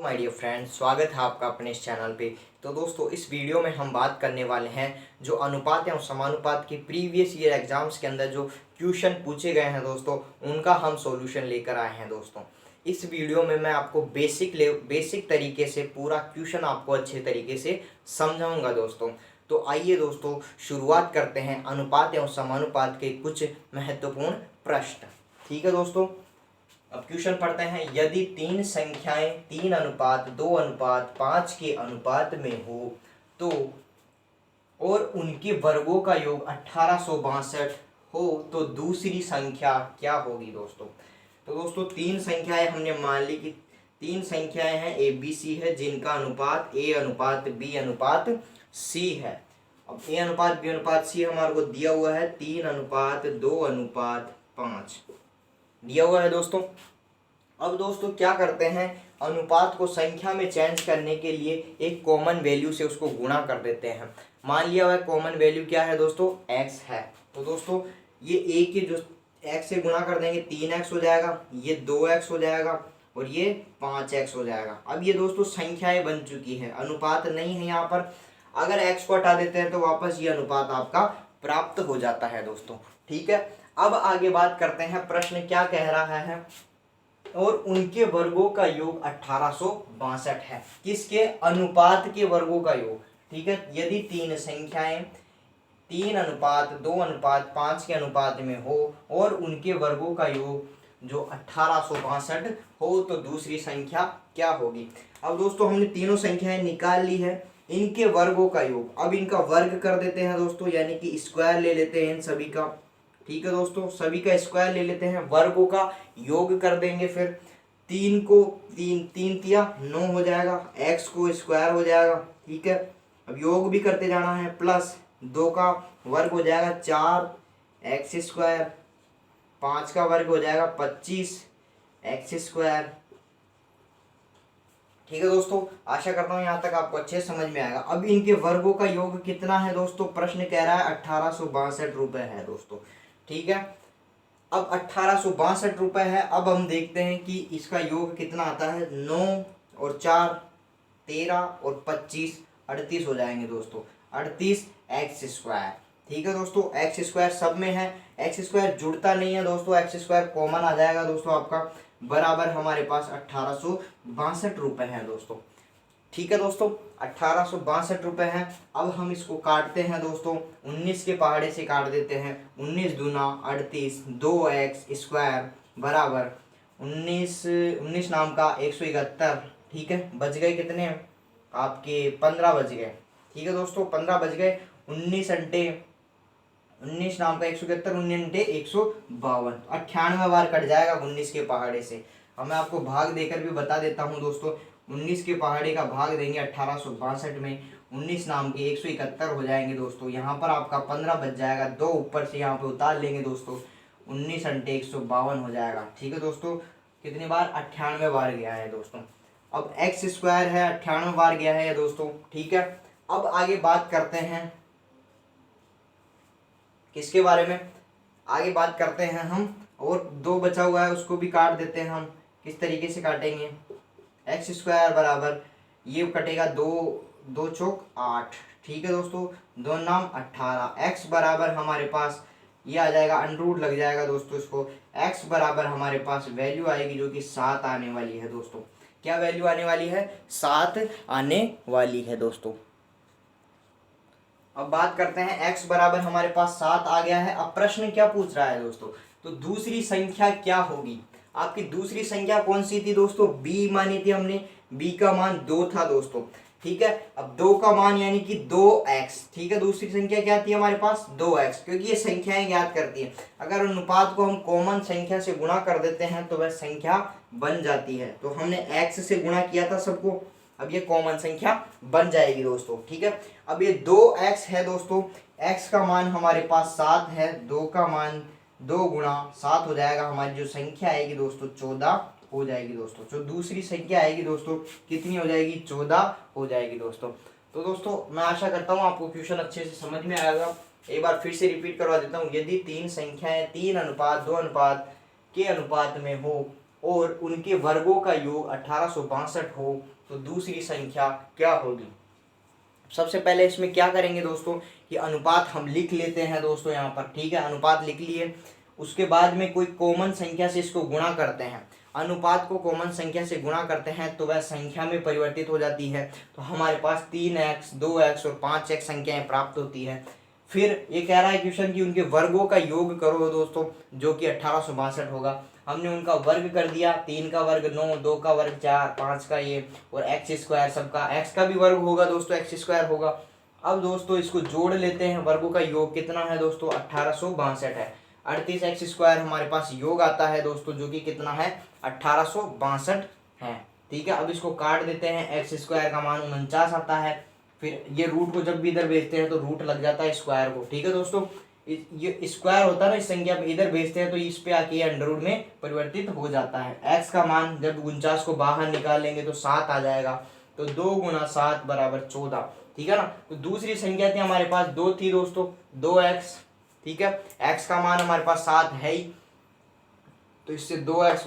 My dear friends, स्वागत है आपका अपने इस चैनल पे। तो दोस्तों, इस वीडियो में हम बात करने वाले हैं जो अनुपात या समानुपात के प्रीवियस ईयर एग्जाम्स के अंदर जो क्वेश्चन पूछे गए हैं दोस्तों, उनका हम सॉल्यूशन लेकर आए हैं दोस्तों। इस वीडियो में मैं आपको बेसिक तरीके से पूरा क्वेश्चन आपको अच्छे तरीके से समझाऊंगा दोस्तों। तो आइए दोस्तों, शुरुआत करते हैं अनुपात एवं समानुपात के कुछ महत्वपूर्ण प्रश्न। ठीक है दोस्तों, अब क्वेश्चन पढ़ते हैं। यदि तीन संख्याएं 3:2:5 के अनुपात में हो तो और उनके वर्गों का योग 1862 हो तो दूसरी संख्या क्या होगी दोस्तों। तो दोस्तों, तीन संख्याएं हमने मान ली कि तीन संख्याएं हैं ए बी सी है, जिनका अनुपात ए अनुपात बी अनुपात सी है। अब ए अनुपात बी अनुपात सी हमारे को दिया हुआ है 3:2:5 दिया हुआ है दोस्तों। अब दोस्तों क्या करते हैं, अनुपात को संख्या में चेंज करने के लिए एक कॉमन वैल्यू से उसको गुणा कर देते हैं। मान लिया हुआ कॉमन वैल्यू क्या है दोस्तों, x है। तो दोस्तों ये a के जो x से गुणा कर देंगे 3x हो जाएगा, ये 2x हो जाएगा और ये 5x हो जाएगा। अब ये दोस्तों संख्याएं बन चुकी है, अनुपात नहीं है यहाँ पर। अगर x को हटा देते हैं तो वापस ये अनुपात आपका प्राप्त हो जाता है दोस्तों। ठीक है, अब आगे बात करते हैं। प्रश्न क्या कह रहा है, और उनके वर्गों का योग 1862 है। किसके? अनुपात के वर्गों का योग। ठीक है, यदि तीन संख्याएं 3:2:5 के अनुपात में हो और उनके वर्गों का योग जो 1862 हो तो दूसरी संख्या क्या होगी। अब दोस्तों हमने तीनों संख्याएं निकाल ली है, इनके वर्गों का योग। अब इनका वर्ग कर देते हैं दोस्तों, यानी कि स्क्वायर ले लेते हैं इन सभी का। ठीक है दोस्तों, सभी का स्क्वायर ले लेते हैं, वर्गों का योग कर देंगे। फिर तीन को तीन तिया 9 हो जाएगा, x को स्क्वायर हो जाएगा। ठीक है, अब योग भी करते जाना है, प्लस 2 का वर्ग हो जाएगा 4x स्क्वायर, 5 का वर्ग हो जाएगा 25x स्क्वायर। ठीक है दोस्तों, आशा करता हूँ यहाँ तक आपको अच्छे समझ में आएगा। अब इनके वर्गों का योग कितना है दोस्तों, प्रश्न कह रहा है 1862 रुपये है दोस्तों। ठीक है, अब 1862 रुपये है। अब हम देखते हैं कि इसका योग कितना आता है। 9 और 4 13 और 25 38 हो जाएंगे दोस्तों, 38x स्क्वायर। ठीक है दोस्तों, x स्क्वायर सब में है, x स्क्वायर जुड़ता नहीं है दोस्तों, x स्क्वायर कॉमन आ जाएगा दोस्तों आपका, बराबर हमारे पास 1862 रुपये हैं दोस्तों। ठीक है दोस्तों, 1862 रुपये हैं। अब हम इसको काटते हैं दोस्तों, 19 के पहाड़े से काट देते हैं। 19 दूना 38, 2x स्क्वायर बराबर 19 नाम का 171। ठीक है, बच गए कितने आपके, 15 बच गए। ठीक है दोस्तों, 15 बच गए। 19 नाम का 171, 19 152, 98 बार कट जाएगा 19 के पहाड़े से। अब मैं आपको भाग देकर भी बता देता हूँ दोस्तों। 19 के पहाड़े का भाग देंगे 1862 में, 19 नाम के 171 हो जाएंगे दोस्तों। यहाँ पर आपका 15 बच जाएगा, 2 ऊपर से यहाँ पे उतार लेंगे दोस्तों, 19 × 152 हो जाएगा। ठीक है दोस्तों, कितनी बार, 98 बार गया है दोस्तों। अब x स्क्वायर है, 98 बार गया है दोस्तों। ठीक है, अब आगे बात करते हैं किसके बारे में, आगे बात करते हैं हम। और 2 बचा हुआ है, उसको भी काट देते हैं हम। किस तरीके से काटेंगे, x स्क्वायर बराबर ये कटेगा 2 चौक 8। ठीक है दोस्तों, 2 नाम 18, x बराबर हमारे पास ये आ जाएगा, अंडरूट लग जाएगा दोस्तों इसको। x बराबर हमारे पास वैल्यू आएगी जो कि 7 आने वाली है दोस्तों। क्या वैल्यू आने वाली है, 7 आने वाली है दोस्तों। अब बात करते हैं, x बराबर हमारे पास 7 आ गया है। अब प्रश्न क्या पूछ रहा है दोस्तों, तो दूसरी संख्या क्या होगी। आपकी दूसरी संख्या कौन सी थी दोस्तों, b मानी थी हमने, b का मान 2 था दोस्तों। ठीक है, अब 2 का मान यानी कि 2x। ठीक है, दूसरी संख्या क्या थी हमारे पास, 2x, क्योंकि ये संख्याएं ज्ञात करती है। अगर अनुपात को हम कॉमन संख्या से गुणा कर देते हैं तो वह संख्या बन जाती है। तो हमने x से गुणा किया था सबको, अब ये कॉमन संख्या बन जाएगी दोस्तों। ठीक है, अब ये 2x है दोस्तों, x का मान हमारे पास 7 है, 2 का मान 2 गुणा 7 हो जाएगा। हमारी जो संख्या आएगी दोस्तों 14 हो जाएगी दोस्तों। जो दूसरी संख्या आएगी दोस्तों कितनी हो जाएगी, 14 हो जाएगी दोस्तों। तो दोस्तों मैं आशा करता हूँ आपको क्वेश्चन अच्छे से समझ में आएगा। एक बार फिर से रिपीट करवा देता हूँ। यदि तीन संख्याएं 3:2:5 के अनुपात में हो और उनके वर्गों का योग 1862 हो तो दूसरी संख्या क्या होगी। सबसे पहले इसमें क्या करेंगे दोस्तों कि अनुपात हम लिख लेते हैं दोस्तों यहाँ पर, ठीक है, अनुपात लिख लिए। उसके बाद में कोई कॉमन संख्या से इसको गुणा करते हैं। अनुपात को कॉमन संख्या से गुणा करते हैं तो वह संख्या में परिवर्तित हो जाती है। तो हमारे पास 3x, 2x और 5x संख्याएं प्राप्त होती है। फिर ये कह रहा है क्वेश्चन कि उनके वर्गों का योग करो दोस्तों, जो कि 1862 होगा। हमने उनका वर्ग कर दिया, 3 का वर्ग 9, 2 का वर्ग 4, 5 का ये और एक्स स्क्वायर, सबका एक्स का भी वर्ग होगा दोस्तों, एक्स स्क्वायर होगा। अब दोस्तों इसको जोड़ लेते हैं, वर्गों का योग कितना है दोस्तों 1862 है। 38 एक्स स्क्वायर हमारे पास योग आता है दोस्तों, जो कि कितना है 1862 है, ठीक है। अब इसको काट देते हैं, एक्स स्क्वायर का मान 49 आता है। फिर ये रूट को जब भी इधर भेजते हैं तो रूट लग जाता है स्क्वायर को, ठीक है दोस्तों। ये स्क्वायर होता है ना, इस संख्या पे इधर भेजते हैं तो इस पे आके अंडर रूट में परिवर्तित हो जाता है। एक्स का मान जब 49 को बाहर निकालेंगे तो 7 आ जाएगा। तो 2 × 7 = 14, ठीक है ना। तो दूसरी संख्या थी हमारे पास, 2 थी दोस्तों, 2x, ठीक है। x का मान हमारे पास 7 है ही, तो इससे 2x =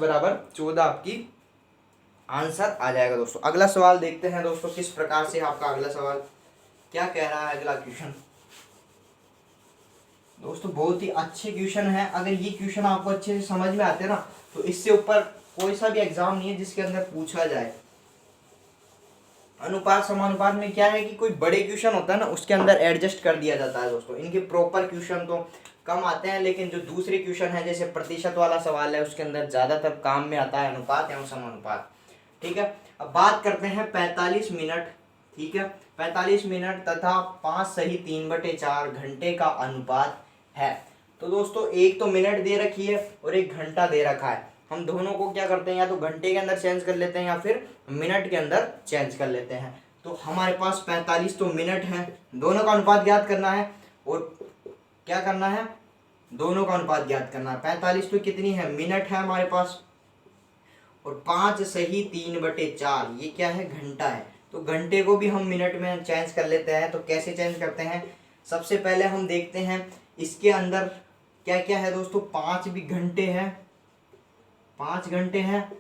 14 आपकी आंसर आ जाएगा दोस्तों। अगला सवाल देखते हैं दोस्तों किस प्रकार से आपका अगला सवाल क्या कह रहा है। अगला क्वेश्चन दोस्तों बहुत ही अच्छे क्वेश्चन है। अगर ये क्वेश्चन आपको अच्छे से समझ में आते हैं ना तो इससे ऊपर कोई सा भी एग्जाम नहीं है जिसके अंदर पूछा जाए। अनुपात समानुपात में क्या है कि कोई बड़े क्वेश्चन होता है ना उसके अंदर एडजस्ट कर दिया जाता है दोस्तों। इनके प्रॉपर क्वेश्चन तो कम आते हैं, लेकिन जो दूसरे क्वेश्चन है जैसे प्रतिशत वाला सवाल है उसके अंदर ज्यादातर काम में आता है अनुपात एवं समानुपात, ठीक है। अब बात करते हैं 45 मिनट, ठीक है। 45 मिनट तथा 5 सही 3/4 घंटे का अनुपात है। तो दोस्तों एक तो मिनट दे रखी है और एक घंटा दे रखा है। हम दोनों को क्या करते हैं, या तो घंटे के अंदर चेंज कर लेते हैं या फिर मिनट के अंदर चेंज कर लेते हैं। तो हमारे पास 45 तो मिनट है, दोनों का अनुपात ज्ञात करना है। और क्या करना है, दोनों का अनुपात ज्ञात करना है। 45 तो कितनी है, मिनट है हमारे पास, और 5 सही 3/4 ये क्या है, घंटा है। तो घंटे को भी हम मिनट में चेंज कर लेते हैं। तो कैसे चेंज करते हैं, सबसे पहले हम देखते हैं इसके अंदर क्या क्या है दोस्तों। 5 भी घंटे हैं, 5 घंटे हैं,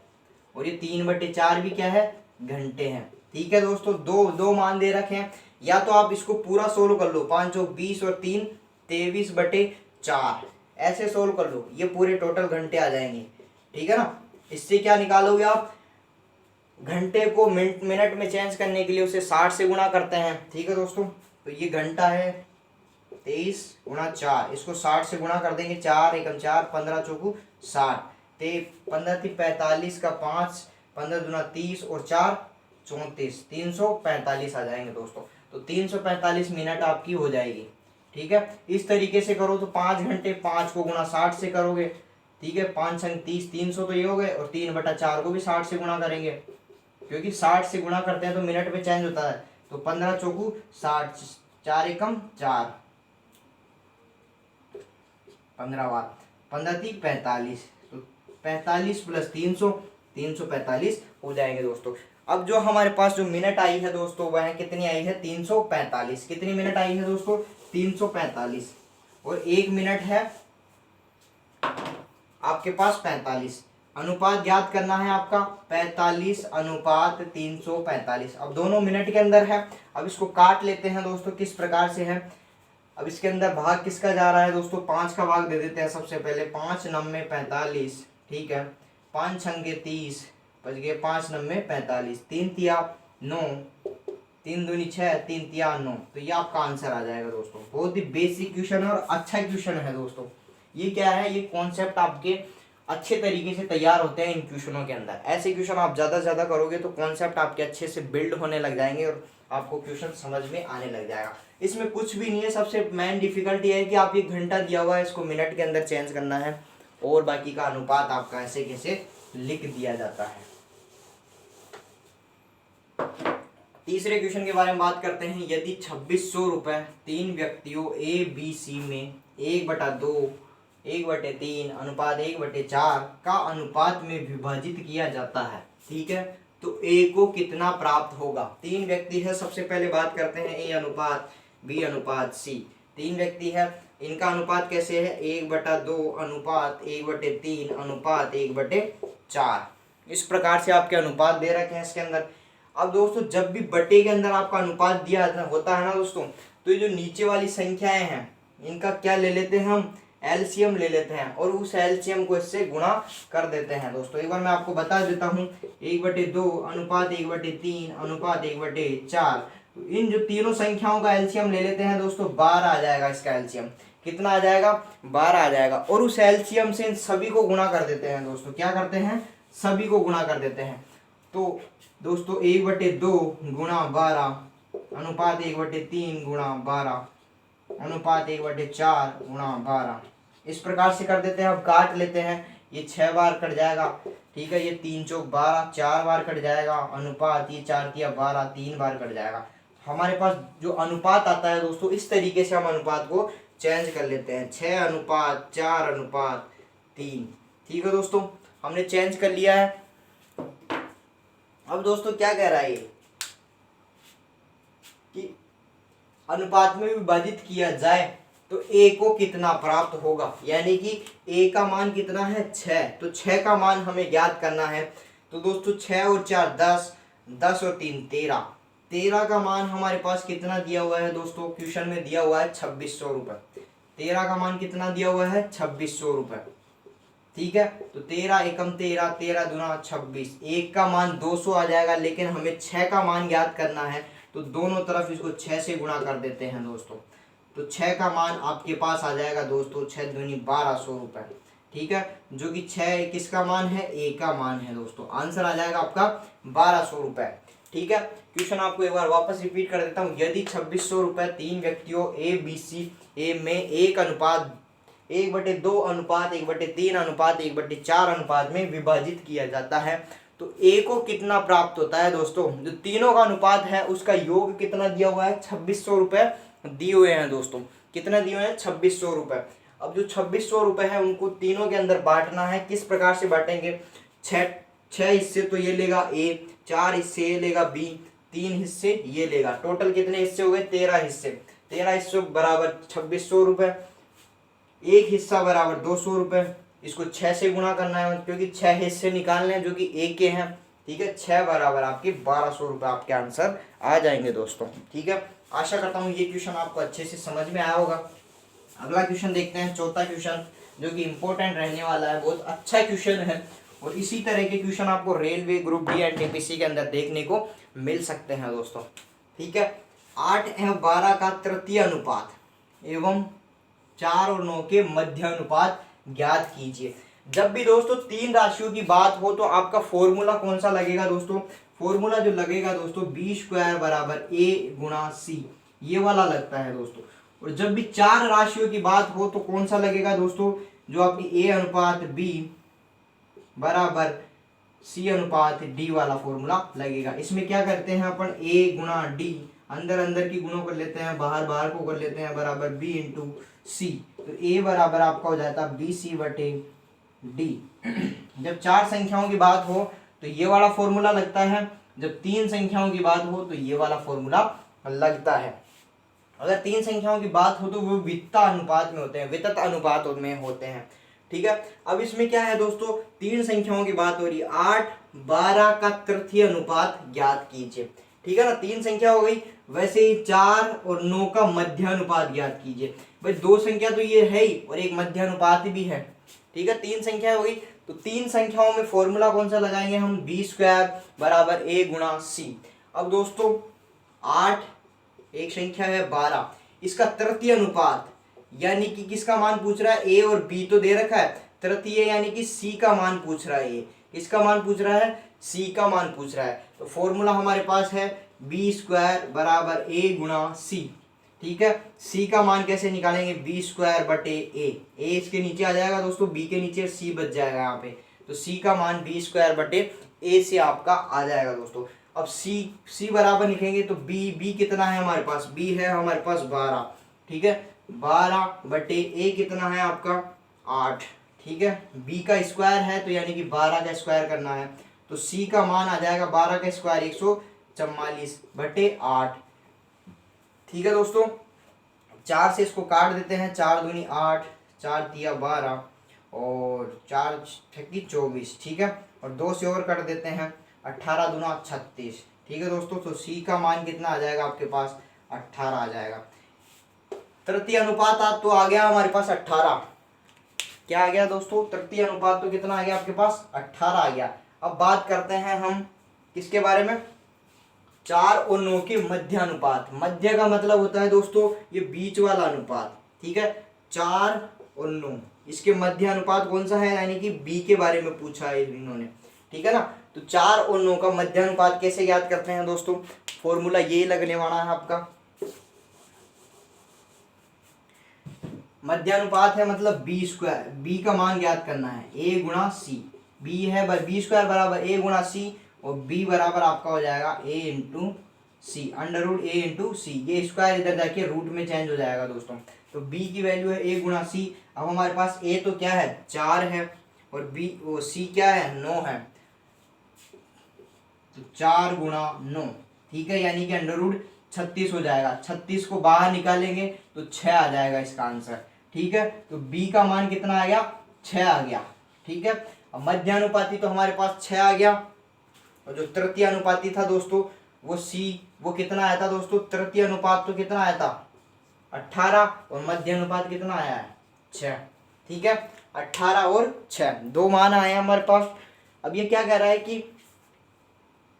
और ये 3/4 भी क्या है, घंटे हैं, ठीक है दोस्तों। दो मान दे रखे हैं, या तो आप इसको पूरा सोल्व कर लो, 5 × 20 और 3 23/4 ऐसे सोल्व कर लो, ये पूरे टोटल घंटे आ जाएंगे, ठीक है ना। इससे क्या निकालोगे आप, घंटे को मिनट में चेंज करने के लिए उसे 60 से गुणा करते हैं, ठीक है दोस्तों। तो ये घंटा है 23 × 4, इसको 60 से गुणा कर देंगे, 4 × 1 = 4, 15 × 4 = 60, 15 × 45 का 5, 15 × 2 = 30 और 4 = 34, 345 आ जाएंगे दोस्तों। तो 345 मिनट आपकी हो जाएगी, ठीक है। इस तरीके से करो तो 5 घंटे, 5 को गुणा 60 से करोगे, ठीक है, 5 × 30 300 तो ये हो गए, और 3/4 को भी 60 से गुणा करेंगे, क्योंकि 60 से गुणा करते हैं तो मिनट में चेंज होता है। तो 15 × 4 = 60, 4 × 1 = 4, 15 बार 15 × 3 = 45, तो 45 + 300 345 हो जाएंगे दोस्तों। अब जो हमारे पास जो मिनट आई है दोस्तों वह कितनी आई है, 345। कितनी मिनट आई है दोस्तों, 345, और 1 मिनट है आपके पास 45। अनुपात ज्ञात करना है आपका 45:345। अब दोनों मिनट के अंदर है। अब इसको काट लेते हैं दोस्तों, किस प्रकार से है। अब इसके अंदर भाग किसका जा रहा है दोस्तों, 5 का भाग दे देते हैं सबसे पहले। 5 × 9 = 45, ठीक है। 5 × 6 = 30, बच गए 5 × 9 = 45, 3 × 3 = 9, 3 × 2 = 6, 3 × 3 = 9। तो ये आपका आंसर आ जाएगा दोस्तों। बहुत ही बेसिक क्वेश्चन है और अच्छा क्वेश्चन है दोस्तों। ये क्या है, ये कॉन्सेप्ट आपके अच्छे तरीके से तैयार होते हैं इन क्वेश्चनों के अंदर। ऐसे क्वेश्चन आप ज़्यादा से ज़्यादा करोगे तो कॉन्सेप्ट आपके अच्छे से बिल्ड होने लग जाएंगे और आपको क्वेश्चन समझ में आने लग जाएगा। इसमें कुछ भी नहीं है, सबसे मेन डिफिकल्टी है कि आप ये घंटा दिया हुआ है, इसको मिनट के अंदर चेंज करना है, और बाकी का अनुपात आपका ऐसे कैसे लिख दिया जाता है। तीसरे क्वेश्चन के बारे में बात करते हैं। यदि 2600 रुपये 3 व्यक्तियों ए बी सी में 1/2, 1/3 अनुपात 1/4 का अनुपात में विभाजित किया जाता है, ठीक है, तो ए को कितना प्राप्त होगा। 3 व्यक्ति है, सबसे पहले बात करते हैं ए अनुपात बी अनुपात सी। 3 व्यक्ति है, इनका अनुपात कैसे है, 1/2 अनुपात 1/3 अनुपात 1/4। इस प्रकार से आपके अनुपात दे रखे हैं इसके अंदर। अब दोस्तों जब भी बटे के अंदर आपका अनुपात दिया होता है ना दोस्तों, तो ये जो नीचे वाली संख्याएं हैं इनका क्या ले लेते हैं हम, एलसीएम ले लेते हैं और उस एलसीएम को इससे गुणा कर देते हैं दोस्तों। एक बार मैं आपको बता देता हूँ, 1/2 अनुपात 1/3 अनुपात 1/4। तो इन जो तीनों संख्याओं का एलसीएम ले लेते हैं दोस्तों, 12 आ जाएगा। इसका एलसीएम कितना आ जाएगा, 12 आ जाएगा। और उस एलसीएम से इन सभी को गुणा कर देते हैं दोस्तों। क्या करते हैं, सभी को गुणा कर देते हैं। तो दोस्तों 1/2 गुणा 12 अनुपात 1/3 गुणा 12 अनुपात 1/4 गुणा 12, इस प्रकार से कर देते हैं। अब काट लेते हैं, ये 6 बार कट जाएगा, ठीक है। ये 3 चौक 12, 4 बार कट जाएगा। अनुपात ये 4 तिया 12, 3 बार कट जाएगा। हमारे पास जो अनुपात आता है दोस्तों, इस तरीके से हम अनुपात को चेंज कर लेते हैं, 6 अनुपात 4 अनुपात 3। ठीक है दोस्तों, हमने चेंज कर लिया है। अब दोस्तों क्या कह रहा है ये कि अनुपात में विभाजित किया जाए तो ए को कितना प्राप्त होगा, यानी कि ए का मान कितना है, 6। तो 6 का मान हमें ज्ञात करना है। तो दोस्तों 6 और 4 10, 10 और 3 13। 13 का मान हमारे पास कितना दिया हुआ है दोस्तों, क्वेश्चन में दिया हुआ है 2600 रुपये। 13 का मान कितना दिया हुआ है, 2600 रुपये। ठीक है, तो 13 एकम 13, 13 दूना 26। एक का मान 200 आ जाएगा, लेकिन हमें 6 का मान ज्ञात करना है। तो दोनों तरफ इसको 6 से गुणा कर देते हैं दोस्तों। तो 6 का मान आपके पास आ जाएगा दोस्तों 6 दूनी 1200 रुपये। ठीक है, जो कि 6 किसका मान है, ए का मान है दोस्तों। आंसर आ जाएगा आपका 1200 रुपये। ठीक है, क्वेश्चन आपको एक बार वापस रिपीट कर देता हूँ। यदि 2600 रुपये 3 व्यक्तियों ए बी सी ए में 1/2 अनुपात 1/3 अनुपात 1/4 अनुपात में विभाजित किया जाता है, तो ए को कितना प्राप्त होता है दोस्तों। जो तीनों का अनुपात है उसका योग कितना दिया हुआ है, 2600 रुपये दिए हुए हैं दोस्तों। कितना दिए हुए हैं, 2600 रुपये। अब जो 2600 रुपये है उनको तीनों के अंदर बांटना है। किस प्रकार से बांटेंगे, 6 हिस्से तो ये लेगा ए, 4 हिस्से ये लेगा बी, 3 हिस्से ये लेगा। टोटल कितने हिस्से हो गए, 13 हिस्से। 13 हिस्से बराबर 2600 रुपये। एक हिस्सा बराबर 200 रुपये। इसको 6 से गुणा करना है, क्योंकि 6 हिस्से निकालने हैं जो कि ए के हैं। ठीक है, 6 बराबर आपके 1200 रुपये आपके आंसर आ जाएंगे दोस्तों। ठीक है, आशा करता हूँ ये क्वेश्चन आपको अच्छे से समझ में आया होगा। अगला क्वेश्चन देखते हैं, चौथा क्वेश्चन, जो कि इंपॉर्टेंट रहने वाला है। बहुत अच्छा क्वेश्चन है और इसी तरह के क्वेश्चन आपको रेलवे ग्रुप डी एनटीपीसी के अंदर देखने को मिल सकते हैं दोस्तों। ठीक है, 8 एवं 12 का तृतीय अनुपात एवं 4 और 9 के मध्य अनुपात ज्ञात कीजिए। जब भी दोस्तों 3 राशियों की बात हो तो आपका फॉर्मूला कौन सा लगेगा दोस्तों, फॉर्मूला जो लगेगा दोस्तों b² बराबर a गुणा c, ये वाला लगता है दोस्तों। और जब भी 4 राशियों की बात हो तो कौन सा लगेगा दोस्तों, जो आपकी a अनुपात b बराबर c अनुपात d वाला फॉर्मूला लगेगा। इसमें क्या करते हैं अपन, a गुणा d, अंदर अंदर की गुणों कर लेते हैं, बाहर बाहर को कर लेते हैं, बराबर b इंटू सी। तो a बराबर आपका हो जाता है BC/D। जब 4 संख्याओं की बात हो तो ये वाला फॉर्मूला लगता है, जब 3 संख्याओं की बात हो तो ये वाला फॉर्मूला लगता है। अगर 3 संख्याओं की बात हो तो वो वित्ता अनुपात में होते हैं, वितत अनुपात में होते हैं। ठीक है, अब इसमें क्या है दोस्तों, 3 संख्याओं की बात हो रही है, 8 12 का तृतीय अनुपात ज्ञात कीजिए। ठीक है ना, 3 संख्या हो गई। वैसे ही 4 और 9 का मध्य अनुपात ज्ञात कीजिए। भाई 2 संख्या तो ये है ही और एक मध्य अनुपात भी है। ठीक है, 3 संख्या हो गई। तो 3 संख्याओं में फॉर्मूला कौन सा लगाएंगे हम, b² बराबर a गुणा c। अब दोस्तों 8, एक संख्या है 12, इसका तृतीय अनुपात यानी कि किसका मान पूछ रहा है, a और b तो दे रखा है, तृतीय यानी कि c का मान पूछ रहा है। ये किसका मान पूछ रहा है, c का मान पूछ रहा है। तो फॉर्मूला हमारे पास है b² बराबर a गुणा c। ठीक है, c का मान कैसे निकालेंगे, b² बटे a इसके नीचे आ जाएगा दोस्तों, b के नीचे c बच जाएगा यहाँ पे। तो c का मान b² बटे a से आपका आ जाएगा दोस्तों। अब c बराबर लिखेंगे तो b कितना है हमारे पास, b है हमारे पास 12। ठीक है, 12 बटे a कितना है आपका 8। ठीक है, b का स्क्वायर है तो यानी कि 12 का स्क्वायर करना है। तो c का मान आ जाएगा 12 का स्क्वायर 144 बटे 8। ठीक है दोस्तों, 4 से इसको काट देते हैं, 4 दूनी 8, 4 तिया 12 और 4 छक्की 24, ठीक है। और 2 से और काट देते हैं, 18 दूना 36, ठीक है दोस्तों। तो सी का मान कितना आ जाएगा आपके पास, 18 आ जाएगा। तृतीय अनुपात तो आ गया हमारे पास 18। क्या आ गया दोस्तों, तृतीय अनुपात तो कितना आ गया आपके पास, 18 आ गया। अब बात करते हैं हम किसके बारे में, 4 और 9 के मध्य अनुपात। मध्य का मतलब होता है दोस्तों ये बीच वाला अनुपात, ठीक है। 4 और 9 इसके मध्य अनुपात कौन सा है, यानी कि बी के बारे में पूछा है इन्होंने, ठीक है ना। तो 4 और 9 का मध्य अनुपात कैसे ज्ञात करते हैं दोस्तों, फॉर्मूला ये लगने वाला है आपका। मध्य अनुपात है मतलब बी स्क्वायर, बी का मान ज्ञात करना है, ए गुणा सी। बी है बी स्क्वायर बराबर ए गुणा सी, और बी बराबर आपका हो जाएगा ए इंटू सी, अंडर रूट ए इंटू सी। ये स्क्वायर इधर जाके रूट में चेंज हो जाएगा दोस्तों। तो बी की वैल्यू है ए गुणा सी। अब हमारे पास ए तो क्या है 4 है, और बी वो सी क्या है 9 है, तो 4 गुणा 9, ठीक है, यानी कि अंडर रूट 36 हो जाएगा। 36 को बाहर निकालेंगे तो 6 आ जाएगा इसका आंसर, ठीक है। तो बी का मान कितना आ गया, 6 आ गया, ठीक है। अब मध्यानुपाती तो हमारे पास 6 आ गया, और जो तृतीय अनुपाती था दोस्तों वो सी, वो कितना आया था दोस्तों, तृतीय अनुपात तो कितना आया था 18, और मध्य अनुपात कितना आया है 6, ठीक है। 18 और 6 दो मान आए हैं हमारे पास। अब ये क्या कह रहा है कि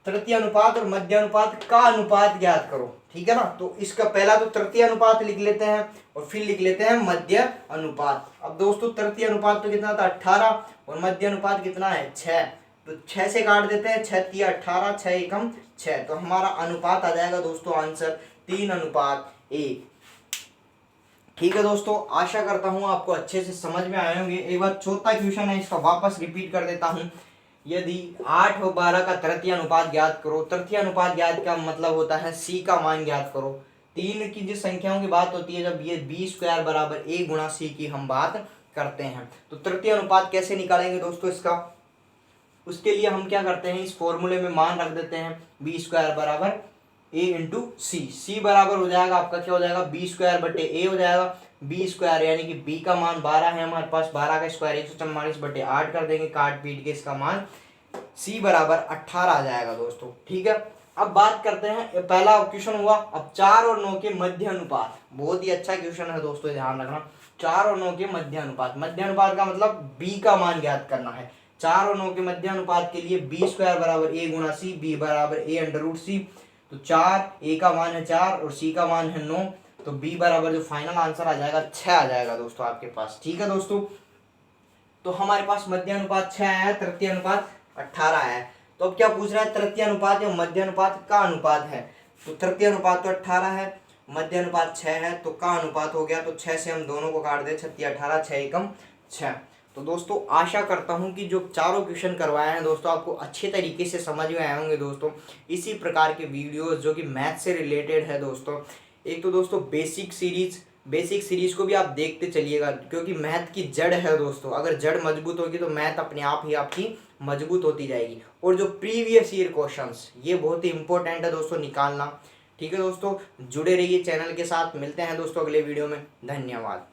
तृतीय अनुपात और मध्य अनुपात का अनुपात ज्ञात करो, ठीक है ना। तो इसका पहला तो तृतीय अनुपात लिख लेते हैं और फिर लिख लेते हैं मध्य अनुपात। अब दोस्तों तृतीय अनुपात तो कितना था 18, और मध्य अनुपात कितना है 6, तो 6 से काट देते हैं, 6 तिया 18, 6 एकम 6, तो हमारा अनुपात आ जाएगा दोस्तों आंसर 3:1। ठीक है दोस्तों, आशा करता हूँ आपको अच्छे से समझ में आए होंगे। एक बार चौथा क्वेश्चन है, इसका वापस रिपीट कर देता हूँ। यदि 8 और 12 का तृतीय अनुपात ज्ञात करो। तृतीय अनुपात ज्ञात का मतलब होता है सी का मान ज्ञात करो। 3 की जिस संख्याओं की बात होती है, जब ये बी स्क्वायर बराबर ए गुणा सी की हम बात करते हैं, तो तृतीय अनुपात कैसे निकालेंगे दोस्तों इसका, उसके लिए हम क्या करते हैं, इस फॉर्मूले में मान रख देते हैं बी स्क्वायर बराबर ए इंटू सी। सी बराबर हो जाएगा आपका क्या हो जाएगा, बी स्क्वायर बटे ए हो जाएगा। बी स्क्वायर यानी कि बी का मान 12 है हमारे पास, 12 का स्क्वायर 144 बटे 8 कर देंगे, काट पीट के इसका मान सी बराबर 18 आ जाएगा दोस्तों, ठीक है। अब बात करते हैं, पहला क्वेश्चन हुआ। अब 4 और 9 के मध्य अनुपात, बहुत ही अच्छा क्वेश्चन है दोस्तों, ध्यान रखना। 4 और 9 के मध्य अनुपात, मध्य अनुपात का मतलब बी का मान ज्ञात करना है। 4 और 9 के मध्य अनुपात के लिए बी स्क्वायर बराबर ए गुणा सी, बी बराबर ए अंडर रूट सी। तो 4, ए का मान है 4 और सी का मान है 9, तो बी बराबर जो फाइनल आंसर आ जाएगा 6 आ जाएगा दोस्तों आपके पास, ठीक है दोस्तों। तो हमारे पास मध्य अनुपात 6 आया है, तृतीय अनुपात 18 आया है। तो अब क्या पूछ रहा है, तृतीय अनुपात या मध्य अनुपात का अनुपात है। तो तृतीय अनुपात तो 18 है, मध्य अनुपात 6 है, तो का अनुपात हो गया। तो 6 से हम दोनों को काट दे, 6 18, 6 एकम 6। तो दोस्तों आशा करता हूं कि जो चारों क्वेश्चन करवाए हैं दोस्तों आपको अच्छे तरीके से समझ में आए होंगे दोस्तों। इसी प्रकार के वीडियोस जो कि मैथ से रिलेटेड है दोस्तों, एक तो दोस्तों बेसिक सीरीज को भी आप देखते चलिएगा, क्योंकि मैथ की जड़ है दोस्तों। अगर जड़ मजबूत होगी तो मैथ अपने आप ही आपकी मजबूत होती जाएगी। और जो प्रीवियस ईयर क्वेश्चंस, ये बहुत ही इंपॉर्टेंट है दोस्तों निकालना, ठीक है दोस्तों। जुड़े रहिए चैनल के साथ, मिलते हैं दोस्तों अगले वीडियो में, धन्यवाद।